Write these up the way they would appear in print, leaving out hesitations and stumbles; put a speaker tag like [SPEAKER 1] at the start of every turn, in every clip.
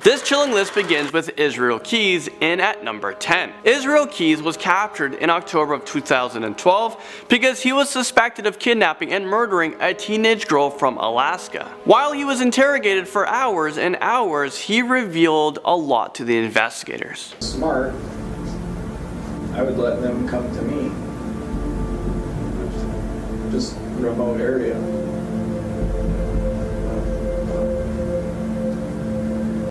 [SPEAKER 1] This chilling list begins with Israel Keys in at number 10. Israel Keys was captured in October of 2012 because he was suspected of kidnapping and murdering a teenage girl from Alaska. While he was interrogated for hours and hours, he revealed a lot to the investigators.
[SPEAKER 2] Smart, I would let them come to me. Just remote area.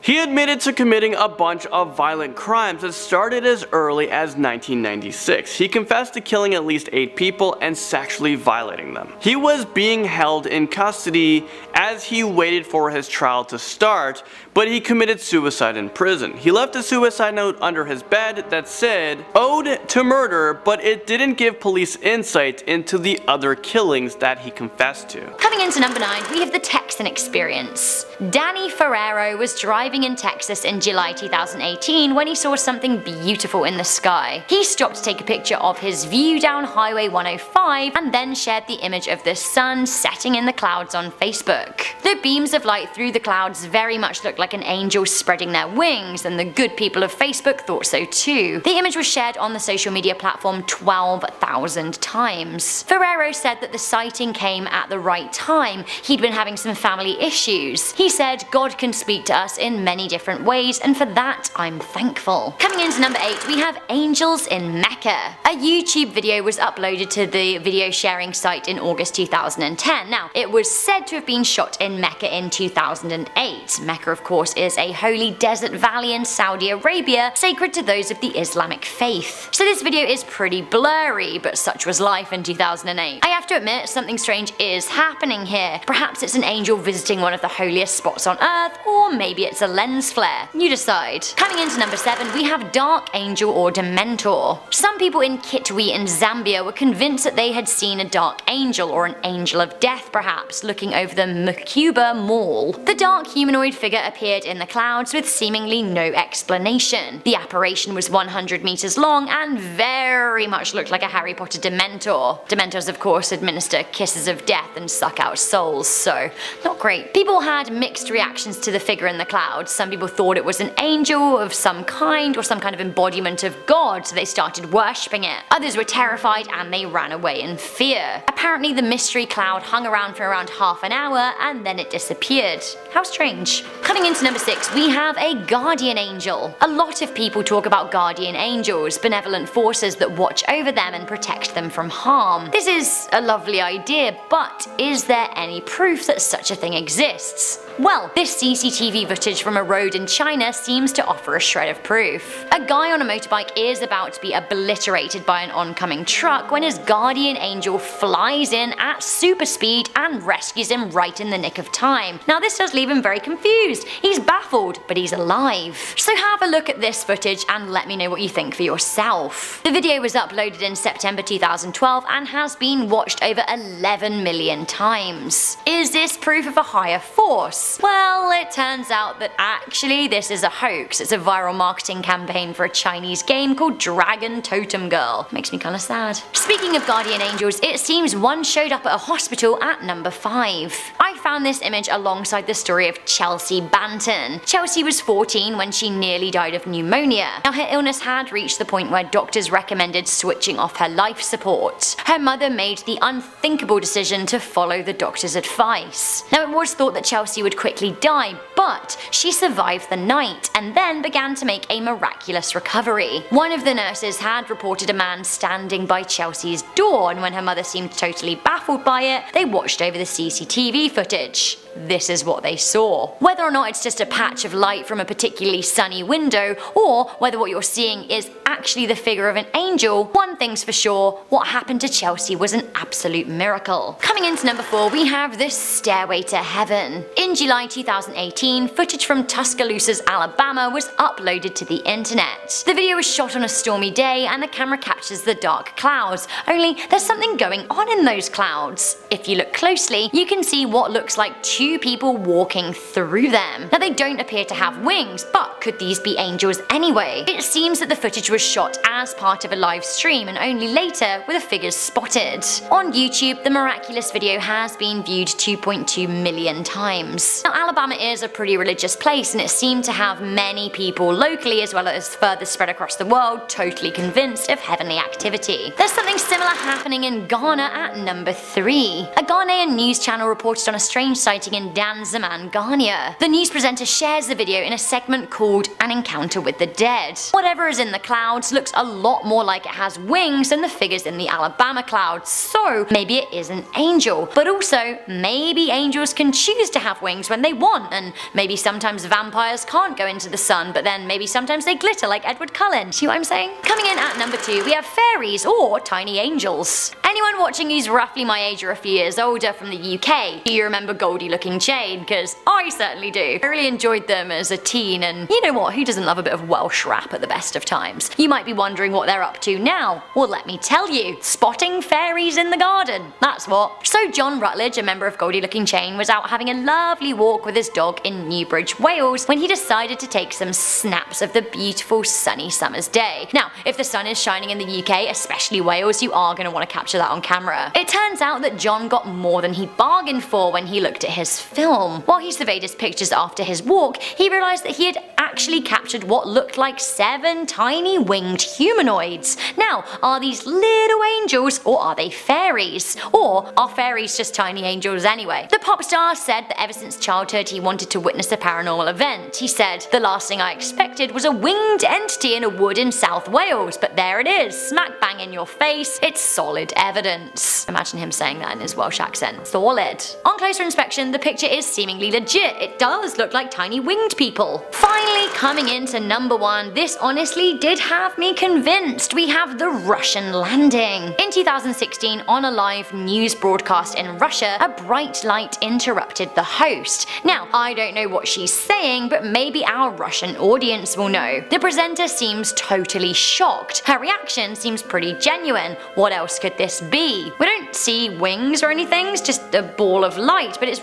[SPEAKER 1] He admitted to committing a bunch of violent crimes that started as early as 1996. He confessed to killing at least 8 people and sexually violating them. He was being held in custody as he waited for his trial to start, but he committed suicide in prison. He left a suicide note under his bed that said, "Ode to murder," but it didn't give police insight into the other killings that he confessed to.
[SPEAKER 3] Coming into number 9, we have the Texan experience. Danny Ferrero was driving in Texas in July 2018 when he saw something beautiful in the sky. He stopped to take a picture of his view down Highway 105 and then shared the image of the sun setting in the clouds on Facebook. The beams of light through the clouds very much looked like an angel spreading their wings, and the good people of Facebook thought so too. The image was shared on the social media platform 12,000 times. Ferrero said that the sighting came at the right time. He'd been having some family issues. He said, "God can speak to us in many different ways, and for that I'm thankful." Coming into number 8, we have angels in Mecca. A YouTube video was uploaded to the video sharing site in August 2010. Now, it was said to have been shot in Mecca in 2008. Mecca, of course, is a holy desert valley in Saudi Arabia, sacred to those of the Islamic faith. So this video is pretty blurry, but such was life in 2008. I have to admit, something strange is happening here. Perhaps it's an angel visiting one of the holiest spots on earth, or maybe it's a lens flare. You decide. Coming into number 7, we have Dark Angel or Dementor. Some people in Kitwe in Zambia were convinced that they had seen a dark angel, or an angel of death perhaps, looking over the Mkuba Mall. The dark humanoid figure appeared in the clouds with seemingly no explanation. The apparition was 100 meters long and very much looked like a Harry Potter Dementor. Dementors, of course, administer kisses of death and suck out souls, so not great. People had mixed reactions to the figure in the clouds. Some people thought it was an angel of some kind or some kind of embodiment of God, so they started worshipping it. Others were terrified and they ran away in fear. Apparently the mystery cloud hung around for around half an hour and then it disappeared. How strange. Coming into number 6, we have a guardian angel. A lot of people talk about guardian angels, benevolent forces that watch over them and protect them from harm. This is a lovely idea, but is there any proof that such a thing exists? Well, this CCTV footage from a road in China seems to offer a shred of proof. A guy on a motorbike is about to be obliterated by an oncoming truck when his guardian angel flies in at super speed and rescues him right in the nick of time. Now this does leave him very confused. He's baffled, but he's alive. So have a look at this footage and let me know what you think for yourself. The video was uploaded in September 2012 and has been watched over 11 million times. Is this proof of a higher force? Well, it turns out that actually this is a hoax. It's a viral marketing campaign for a Chinese game called Dragon Totem Girl. Makes me kinda sad. Speaking of guardian angels, it seems one showed up at a hospital at number 5. I found this image alongside the story of Chelsea Banton. Chelsea was 14 when she nearly died of pneumonia. Now her illness had reached the point where doctors recommended switching off her life support. Her mother made the unthinkable decision to follow the doctor's advice. Now it was thought that Chelsea would quickly die, but she survived the night and then began to make a miraculous recovery. One of the nurses had reported a man standing by Chelsea's door, and when her mother seemed totally baffled by it, they watched over the CCTV footage. This is what they saw. Whether or not it's just a patch of light from a particularly sunny window, or whether what you're seeing is actually the figure of an angel, one thing's for sure, what happened to Chelsea was an absolute miracle. Coming into number 4, we have this Stairway to Heaven. In July 2018, footage from Tuscaloosa, Alabama was uploaded to the internet. The video was shot on a stormy day and the camera captures the dark clouds, only there's something going on in those clouds. If you look closely, you can see what looks like two two people walking through them. Now they don't appear to have wings, but could these be angels anyway? It seems that the footage was shot as part of a live stream and only later were the figures spotted. On YouTube, the miraculous video has been viewed 2.2 million times. Now Alabama is a pretty religious place and it seemed to have many people locally as well as further spread across the world totally convinced of heavenly activity. There's something similar happening in Ghana at number 3. A Ghanaian news channel reported on a strange sighting in Danzaman, Ghana. The news presenter shares the video in a segment called An Encounter with the Dead. Whatever is in the clouds looks a lot more like it has wings than the figures in the Alabama clouds, so maybe it is an angel. But also, maybe angels can choose to have wings when they want, and maybe sometimes vampires can't go into the sun, but then maybe sometimes they glitter like Edward Cullen. See what I'm saying? Coming in at number 2, we have fairies or tiny angels. Anyone watching who's roughly my age or a few years older from the UK, do you remember Goldie looking Jane? Because I certainly do. I really enjoyed them as a teen, and you know what, who doesn't love a bit of Welsh rap at the best of times? You might be wondering what they're up to now. Well, let me tell you, spotting fairies in the garden. That's what. So John Rutledge, a member of Goldie Looking Chain, was out having a lovely walk with his dog in Newbridge, Wales, when he decided to take some snaps of the beautiful sunny summer's day. Now, if the sun is shining in the UK, especially Wales, you are going to want to capture that on camera. It turns out that John got more than he bargained for when he looked at his film. While he surveyed his pictures after his walk, he realised that he had actually captured what looked like 7 tiny winged humanoids. Now, are these little angels or are they fairies? Or are fairies just tiny angels anyway? The pop star said that ever since childhood he wanted to witness a paranormal event. He said, "The last thing I expected was a winged entity in a wood in South Wales, but there it is, smack bang in your face. It's solid evidence." Imagine him saying that in his Welsh accent. Solid. On closer inspection, the picture is seemingly legit. It does look like tiny winged people. Finally, coming into number 1, this honestly did have me convinced. We have the Russian landing. In 2016, on a live news broadcast in Russia, a bright light interrupted the host. Now, I don't know what she's saying, but maybe our Russian audience will know. The presenter seems totally shocked. Her reaction seems pretty genuine. What else could this be? We don't see wings or anything, it's just a ball of light, but it's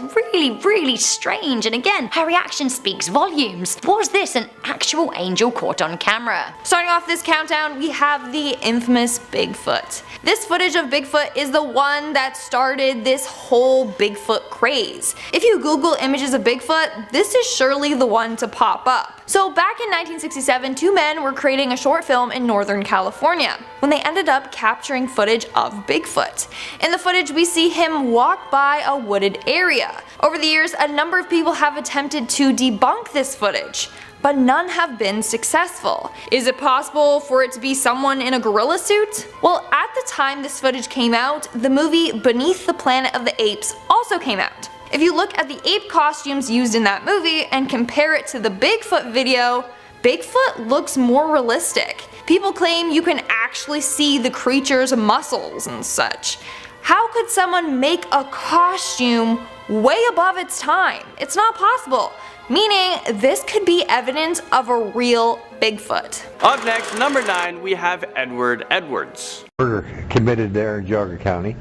[SPEAKER 3] really strange, and again, her reaction speaks volumes. Was this an actual angel caught on camera?
[SPEAKER 4] Starting off this countdown, we have the infamous Bigfoot. This footage of Bigfoot is the one that started this whole Bigfoot craze. If you Google images of Bigfoot, this is surely the one to pop up. So back in 1967, 2 men were creating a short film in Northern California when they ended up capturing footage of Bigfoot. In the footage, we see him walk by a wooded area. Over the years, a number of people have attempted to debunk this footage, but none have been successful. Is it possible for it to be someone in a gorilla suit? Well, at the time this footage came out, the movie Beneath the Planet of the Apes also came out. If you look at the ape costumes used in that movie and compare it to the Bigfoot video, Bigfoot looks more realistic. People claim you can actually see the creature's muscles and such. How could someone make a costume way above its time? It's not possible. Meaning, this could be evidence of a real Bigfoot.
[SPEAKER 1] Up next, number 9, we have Edward Edwards.
[SPEAKER 5] Murder committed there in Geauga County,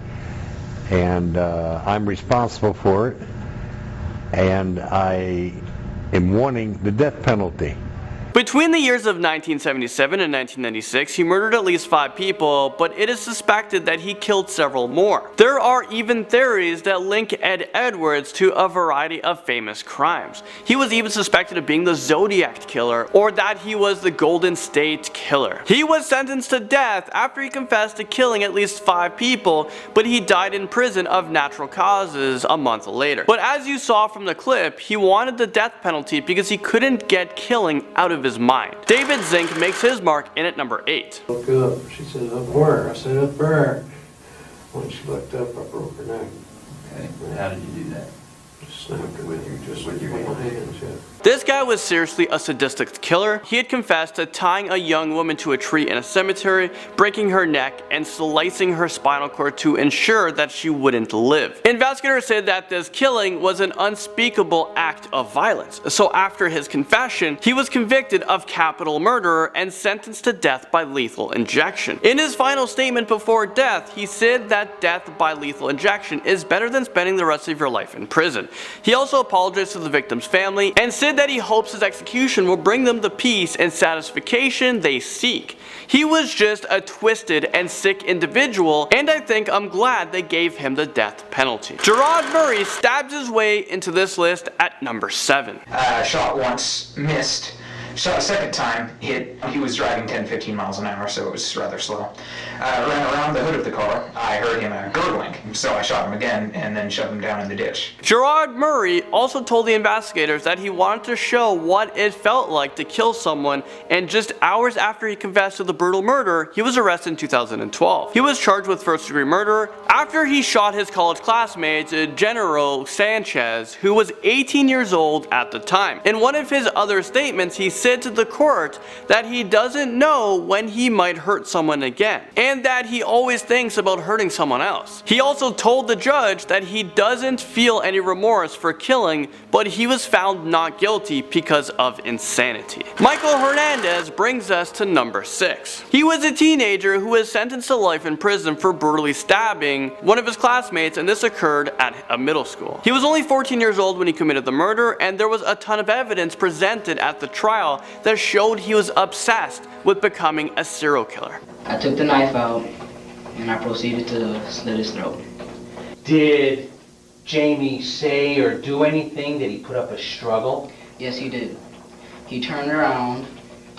[SPEAKER 5] and I'm responsible for it, and I am wanting the death penalty.
[SPEAKER 1] Between the years of 1977 and 1996, he murdered at least 5 people, but it is suspected that he killed several more. There are even theories that link Ed Edwards to a variety of famous crimes. He was even suspected of being the Zodiac Killer, or that he was the Golden State Killer. He was sentenced to death after he confessed to killing at least 5 people, but he died in prison of natural causes a month later. But as you saw from the clip, he wanted the death penalty because he couldn't get killing out of his mind. David Zink makes his mark in at number 8.
[SPEAKER 6] Look up. She said, up where? I said, up there. When she looked up, I broke her neck.
[SPEAKER 7] Okay, how did you do that?
[SPEAKER 6] Just snapped her
[SPEAKER 7] With
[SPEAKER 6] neck.
[SPEAKER 7] your
[SPEAKER 6] Just
[SPEAKER 7] with your
[SPEAKER 6] with my
[SPEAKER 7] hand?
[SPEAKER 6] hands, yeah.
[SPEAKER 1] This guy was seriously a sadistic killer. He had confessed to tying a young woman to a tree in a cemetery, breaking her neck, and slicing her spinal cord to ensure that she wouldn't live. Investigators said that this killing was an unspeakable act of violence. So after his confession, he was convicted of capital murder and sentenced to death by lethal injection. In his final statement before death, he said that death by lethal injection is better than spending the rest of your life in prison. He also apologized to the victim's family and said that he hopes his execution will bring them the peace and satisfaction they seek. He was just a twisted and sick individual, and I think I'm glad they gave him the death penalty. Gerard Murray stabs his way into this list at number 7.
[SPEAKER 7] Shot once, missed. Shot a second time, hit. He was driving 10-15 miles an hour, so it was rather slow. Ran around the hood of the car. I heard him gurgling, so I shot him again and then shoved him down in the ditch.
[SPEAKER 1] Gerard Murray also told the investigators that he wanted to show what it felt like to kill someone, and just hours after he confessed to the brutal murder, he was arrested in 2012. He was charged with first-degree murder after he shot his college classmate, Genaro Sanchez, who was 18 years old at the time. In one of his other statements, he said to the court that he doesn't know when he might hurt someone again, and that he always thinks about hurting someone else. He also told the judge that he doesn't feel any remorse for killing, but he was found not guilty because of insanity. Michael Hernandez brings us to number 6. He was a teenager who was sentenced to life in prison for brutally stabbing one of his classmates, and this occurred at a middle school. He was only 14 years old when he committed the murder, and there was a ton of evidence presented at the trial that showed he was obsessed with becoming a serial killer.
[SPEAKER 8] I took the knife out and I proceeded to slit his throat.
[SPEAKER 9] Did Jamie say or do anything? Did he put up a struggle?
[SPEAKER 8] Yes, he did. He turned around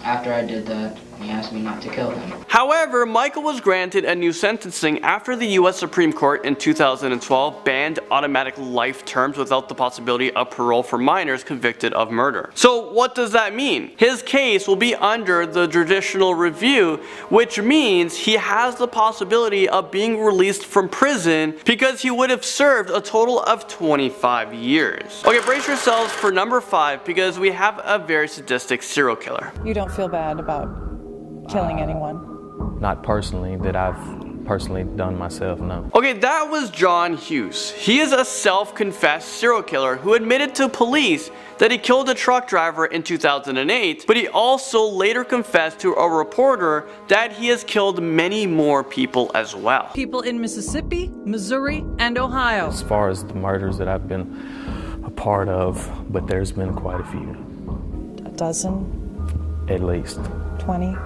[SPEAKER 8] after I did that. He asked me not to kill him.
[SPEAKER 1] However, Michael was granted a new sentencing after the US Supreme Court in 2012 banned automatic life terms without the possibility of parole for minors convicted of murder. So what does that mean? His case will be under the judicial review, which means he has the possibility of being released from prison because he would have served a total of 25 years. Okay, brace yourselves for number 5 because we have a very sadistic serial killer.
[SPEAKER 10] You don't feel bad about killing anyone?
[SPEAKER 11] Not personally, that I've personally done myself, no.
[SPEAKER 1] Okay, that was John Hughes. He is a self-confessed serial killer who admitted to police that he killed a truck driver in 2008, but he also later confessed to a reporter that he has killed many more people as well.
[SPEAKER 10] People in Mississippi, Missouri, and Ohio.
[SPEAKER 11] As far as the murders that I've been a part of, but there's been quite a few.
[SPEAKER 10] A dozen?
[SPEAKER 11] At least.
[SPEAKER 10] 20?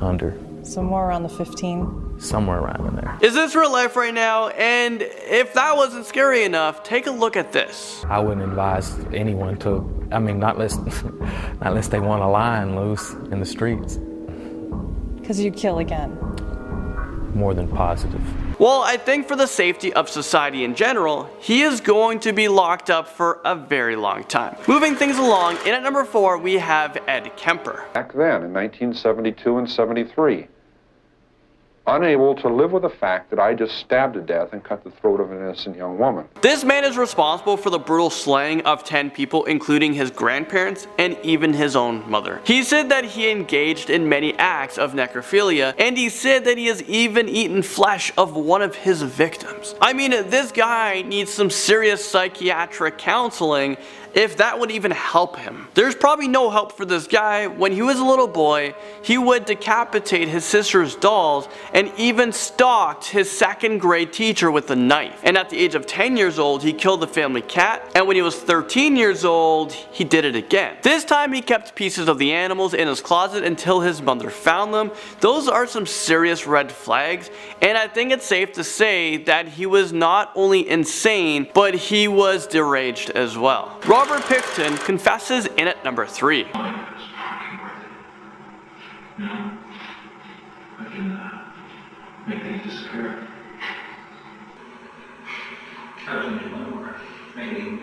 [SPEAKER 11] Under.
[SPEAKER 10] Somewhere around the 15?
[SPEAKER 11] Somewhere around in there.
[SPEAKER 1] Is this real life right now? And if that wasn't scary enough, take a look at this.
[SPEAKER 11] I wouldn't advise anyone to, I mean, not unless they want a lion loose in the streets.
[SPEAKER 10] Because you'd kill again.
[SPEAKER 11] More than positive.
[SPEAKER 1] Well, I think for the safety of society in general, he is going to be locked up for a very long time. Moving things along, in at number 4, we have Ed Kemper.
[SPEAKER 12] Back then, in 1972 and 73, unable to live with the fact that I just stabbed to death and cut the throat of an innocent young woman.
[SPEAKER 1] This man is responsible for the brutal slaying of 10 people, including his grandparents and even his own mother. He said that he engaged in many acts of necrophilia, and he said that he has even eaten flesh of one of his victims. I mean, this guy needs some serious psychiatric counseling if that would even help him. There's probably no help for this guy. When he was a little boy, he would decapitate his sister's dolls and even stalked his 2nd grade teacher with a knife. And at the age of 10 years old, he killed the family cat, and when he was 13 years old, he did it again. This time he kept pieces of the animals in his closet until his mother found them. Those are some serious red flags, and I think it's safe to say that he was not only insane, but he was deranged as well. Robert Picton confesses in at number 3.
[SPEAKER 6] Make things disappear. I was into my work, making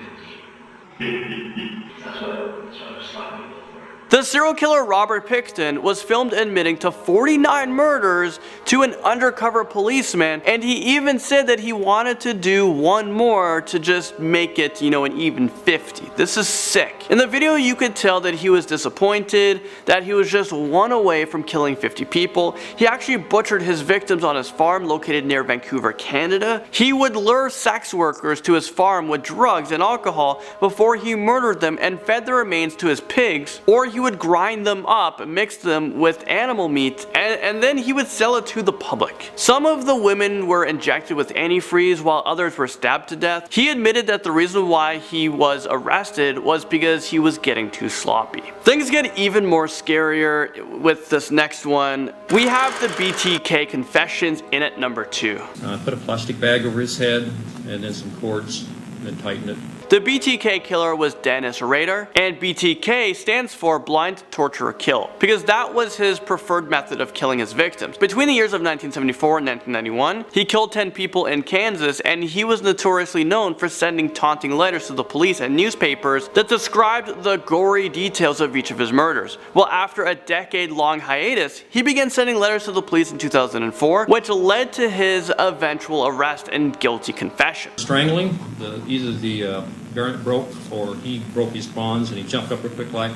[SPEAKER 6] things. That's what I was stopping people for.
[SPEAKER 1] The serial killer Robert Pickton was filmed admitting to 49 murders to an undercover policeman, and he even said that he wanted to do one more to just make it, you know, an even 50. This is sick. In the video you could tell that he was disappointed, that he was just one away from killing 50 people. He actually butchered his victims on his farm located near Vancouver, Canada. He would lure sex workers to his farm with drugs and alcohol before he murdered them and fed the remains to his pigs, or he would grind them up, mix them with animal meat, and then he would sell it to the public. Some of the women were injected with antifreeze while others were stabbed to death. He admitted that the reason why he was arrested was because he was getting too sloppy. Things get even more scarier with this next one. We have the BTK confessions in at number 2.
[SPEAKER 13] Put a plastic bag over his head and then some cords and then tighten it.
[SPEAKER 1] The BTK killer was Dennis Rader, and BTK stands for blind, torture, or kill, because that was his preferred method of killing his victims. Between the years of 1974 and 1991, he killed 10 people in Kansas, and he was notoriously known for sending taunting letters to the police and newspapers that described the gory details of each of his murders. Well, after a decade-long hiatus, he began sending letters to the police in 2004, which led to his eventual arrest and guilty confession.
[SPEAKER 13] Strangling, either the garnet broke or he broke his bonds and he jumped up real quick like.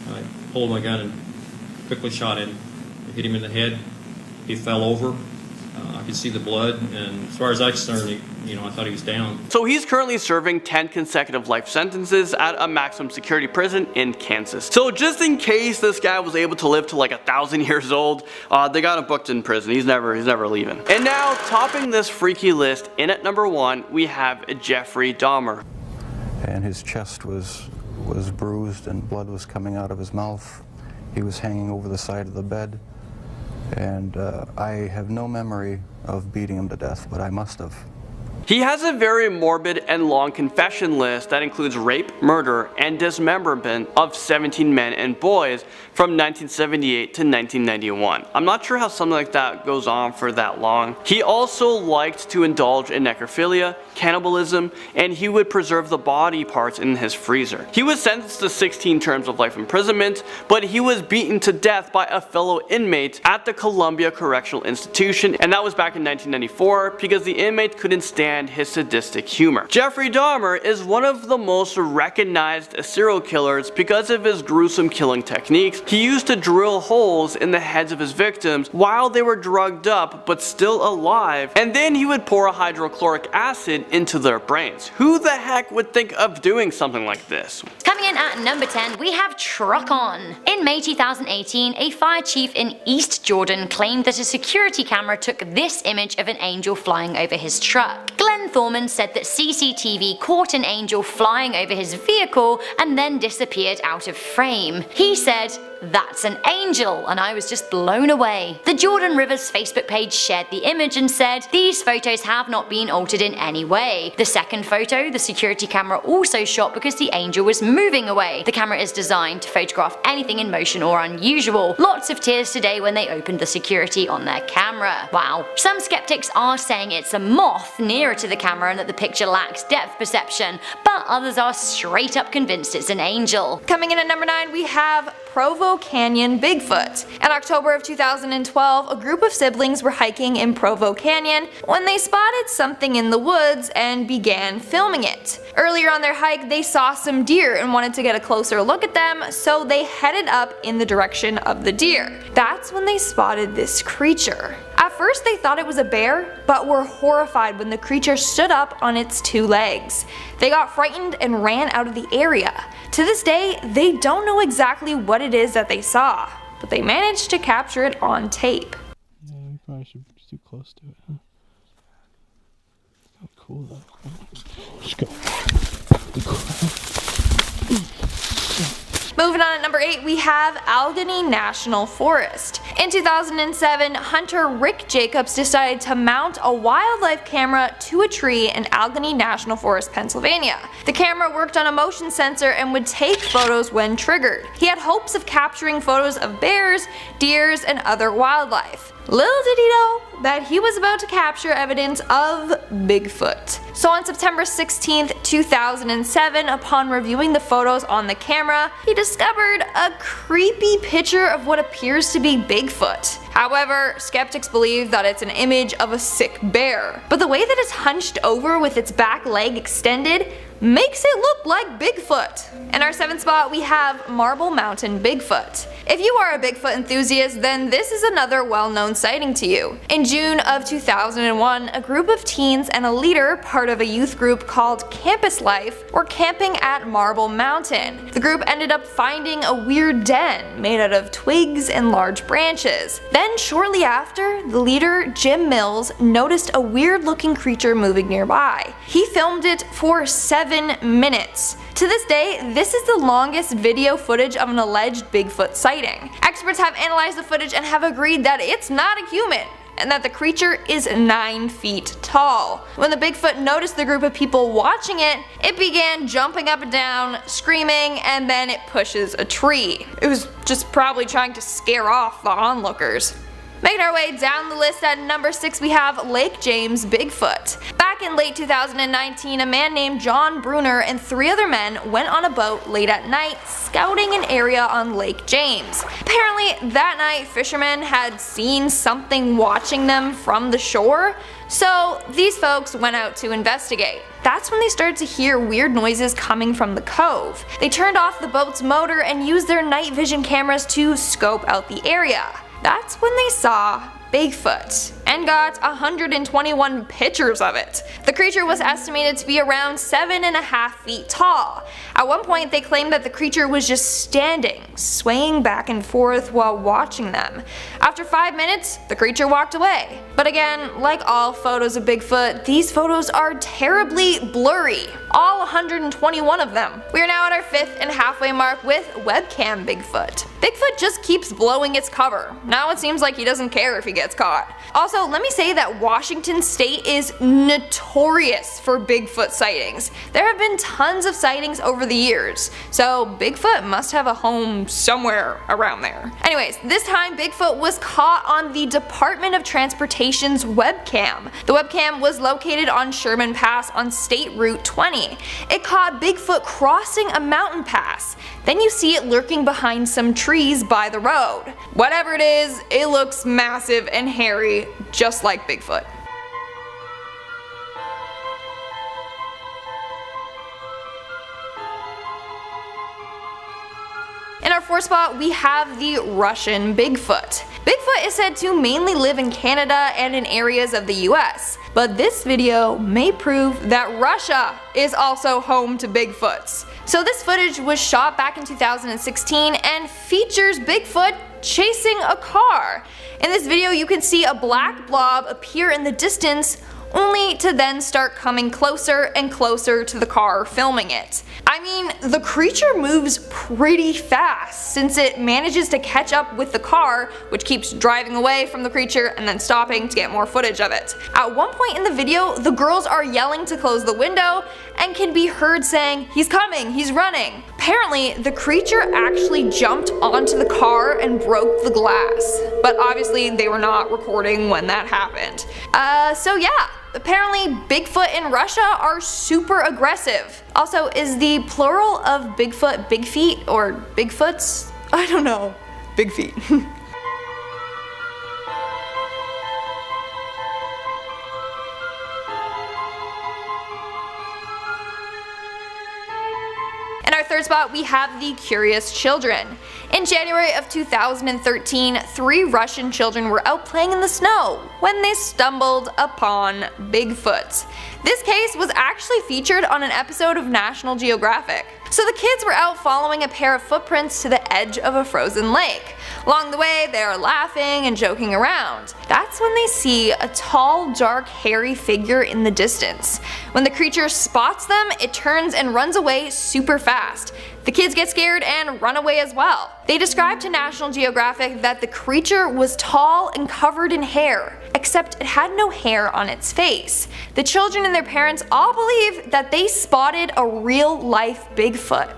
[SPEAKER 13] I pulled my gun and quickly shot him. I hit him in the head. He fell over. I could see the blood, and as far as I'm concerned, I thought he was down. So he's currently serving 10 consecutive life sentences at a maximum security prison in Kansas. So just in case this guy was able to live to like 1,000 years old, they got him booked in prison. He's never leaving. And now, topping this freaky list, in at number 1, we have Jeffrey Dahmer.
[SPEAKER 14] And his chest was bruised and blood was coming out of his mouth. He was hanging over the side of the bed. And I have no memory of beating him to death, but I must have.
[SPEAKER 1] He has a very morbid and long confession list that includes rape, murder, and dismemberment of 17 men and boys from 1978 to 1991. I'm not sure how something like that goes on for that long. He also liked to indulge in necrophilia, cannibalism, and he would preserve the body parts in his freezer. He was sentenced to 16 terms of life imprisonment, but he was beaten to death by a fellow inmate at the Columbia Correctional Institution, and that was back in 1994 because the inmate couldn't stand his sadistic humor. Jeffrey Dahmer is one of the most recognized serial killers because of his gruesome killing techniques. He used to drill holes in the heads of his victims while they were drugged up but still alive, and then he would pour a hydrochloric acid into their brains. Who the heck would think of doing something like this?
[SPEAKER 3] Coming in at number 10, we have Truck On. In May 2018, a fire chief in East Jordan claimed that a security camera took this image of an angel flying over his truck. Glenn Thorman said that CCTV caught an angel flying over his vehicle and then disappeared out of frame. He said, "That's an angel," and I was just blown away. The Jordan River's Facebook page shared the image and said, "These photos have not been altered in any way. The second photo, the security camera also shot because the angel was moving away. The camera is designed to photograph anything in motion or unusual. Lots of tears today when they opened the security on their camera." Wow. Some skeptics are saying it's a moth nearer to the camera and that the picture lacks depth perception, but others are straight up convinced it's an angel.
[SPEAKER 4] Coming in at number 9, we have Provo Canyon Bigfoot. In October of 2012, a group of siblings were hiking in Provo Canyon when they spotted something in the woods and began filming it. Earlier on their hike, they saw some deer and wanted to get a closer look at them, so they headed up in the direction of the deer. That's when they spotted this creature. At first they thought it was a bear, but were horrified when the creature stood up on its 2 legs. They got frightened and ran out of the area. To this day, they don't know exactly what it is that they saw, but they managed to capture it on tape.
[SPEAKER 15] Yeah, we probably should be too close to it, huh? Oh, cool though. Let's go.
[SPEAKER 4] Moving on at number 8, we have Albany National Forest. In 2007, hunter Rick Jacobs decided to mount a wildlife camera to a tree in Albany National Forest, Pennsylvania. The camera worked on a motion sensor and would take photos when triggered. He had hopes of capturing photos of bears, deers, and other wildlife. Little did he know that he was about to capture evidence of Bigfoot. So on September 16th, 2007, upon reviewing the photos on the camera, he discovered a creepy picture of what appears to be Bigfoot. However, skeptics believe that it's an image of a sick bear, but the way that it's hunched over with its back leg extended makes it look like Bigfoot. In our 7th spot, we have Marble Mountain Bigfoot. If you are a Bigfoot enthusiast, then this is another well-known sighting to you. In June of 2001, a group of teens and a leader, part of a youth group called Campus Life, were camping at Marble Mountain. The group ended up finding a weird den made out of twigs and large branches. Then shortly after, the leader, Jim Mills, noticed a weird-looking creature moving nearby. He filmed it for 7 minutes. To this day, this is the longest video footage of an alleged Bigfoot sighting. Experts have analyzed the footage and have agreed that it's not a human, and that the creature is 9 feet tall. When the Bigfoot noticed the group of people watching it, it began jumping up and down, screaming, and then it pushes a tree. It was just probably trying to scare off the onlookers. Making our way down the list at number 6, we have Lake James Bigfoot. Back in late 2019, a man named John Bruner and 3 other men went on a boat late at night scouting an area on Lake James. Apparently, that night fishermen had seen something watching them from the shore, so these folks went out to investigate. That's when they started to hear weird noises coming from the cove. They turned off the boat's motor and used their night vision cameras to scope out the area. That's when they saw Bigfoot and got 121 pictures of it. The creature was estimated to be around 7.5 feet tall. At one point they claimed that the creature was just standing, swaying back and forth while watching them. After 5 minutes, the creature walked away. But again, like all photos of Bigfoot, these photos are terribly blurry. All 121 of them. We are now at our 5th and halfway mark with webcam Bigfoot. Bigfoot just keeps blowing its cover. Now it seems like he doesn't care if he gets caught. Also, let me say that Washington State is notorious for Bigfoot sightings. There have been tons of sightings over the years, so Bigfoot must have a home somewhere around there. Anyways, this time Bigfoot was caught on the Department of Transportation's webcam. The webcam was located on Sherman Pass on State Route 20. It caught Bigfoot crossing a mountain pass. Then you see it lurking behind some trees by the road. Whatever it is, it looks massive and hairy, just like Bigfoot. In our 4th spot, we have the Russian Bigfoot. Bigfoot is said to mainly live in Canada and in areas of the US, but this video may prove that Russia is also home to Bigfoots. So this footage was shot back in 2016 and features Bigfoot chasing a car. In this video you can see a black blob appear in the distance, only to then start coming closer and closer to the car filming it. I mean, the creature moves pretty fast since it manages to catch up with the car, which keeps driving away from the creature and then stopping to get more footage of it. At one point in the video, the girls are yelling to close the window and can be heard saying, "He's coming, he's running." Apparently, the creature actually jumped onto the car and broke the glass, but obviously they were not recording when that happened. So yeah. Apparently, Bigfoot in Russia are super aggressive. Also, is the plural of Bigfoot big feet or Bigfoots? I don't know. Big feet. In our 3rd spot, we have the Curious Children. In January of 2013, 3 Russian children were out playing in the snow when they stumbled upon Bigfoot. This case was actually featured on an episode of National Geographic. So the kids were out following a pair of footprints to the edge of a frozen lake. Along the way, they are laughing and joking around. That's when they see a tall, dark, hairy figure in the distance. When the creature spots them, it turns and runs away super fast. The kids get scared and run away as well. They described to National Geographic that the creature was tall and covered in hair, except it had no hair on its face. The children and their parents all believe that they spotted a real-life Bigfoot.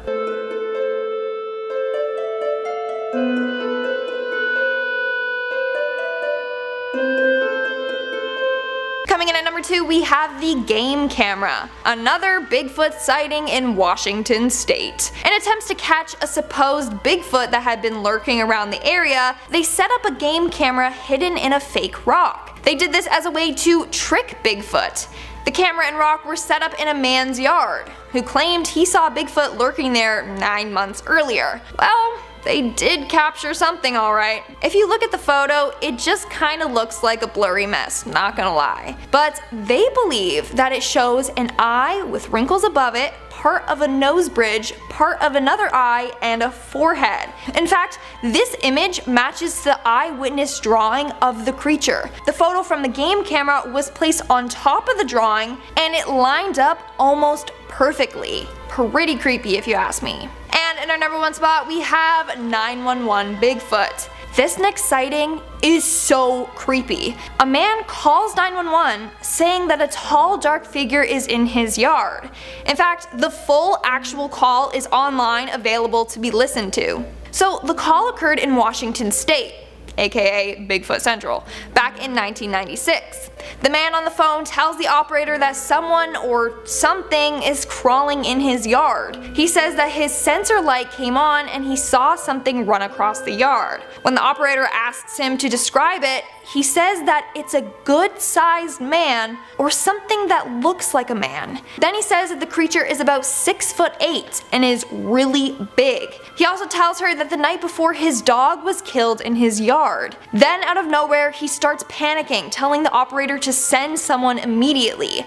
[SPEAKER 4] Coming in at number 2, we have the game camera. Another Bigfoot sighting in Washington state. In attempts to catch a supposed Bigfoot that had been lurking around the area, they set up a game camera hidden in a fake rock. They did this as a way to trick Bigfoot. The camera and rock were set up in a man's yard, who claimed he saw Bigfoot lurking there 9 months earlier. Well, they did capture something alright. If you look at the photo, it just kinda looks like a blurry mess, not gonna lie. But they believe that it shows an eye with wrinkles above it, part of a nose bridge, part of another eye, and a forehead. In fact, this image matches the eyewitness drawing of the creature. The photo from the game camera was placed on top of the drawing, and it lined up almost perfectly. Pretty creepy if you ask me. And in our number 1 spot, we have 911 Bigfoot. This next sighting is so creepy. A man calls 911 saying that a tall dark figure is in his yard. In fact, the full actual call is online available to be listened to. So the call occurred in Washington state, aka Bigfoot Central, back in 1996. The man on the phone tells the operator that someone or something is crawling in his yard. He says that his sensor light came on and he saw something run across the yard. When the operator asks him to describe it, he says that it's a good-sized man or something that looks like a man. Then he says that the creature is about 6'8" and is really big. He also tells her that the night before his dog was killed in his yard. Then out of nowhere he starts panicking, telling the operator to send someone immediately.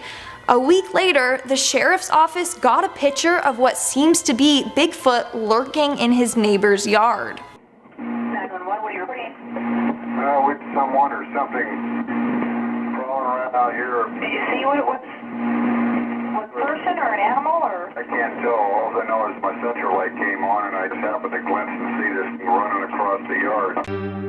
[SPEAKER 4] A week later, the sheriff's office got a picture of what seems to be Bigfoot lurking in his neighbor's yard.
[SPEAKER 16] 911, what are you reporting? With someone or something crawling around out here. Did you see what person or an animal or? I can't tell. All I know is my sensor light came on and I just happened to glimpse and see this thing running across the yard.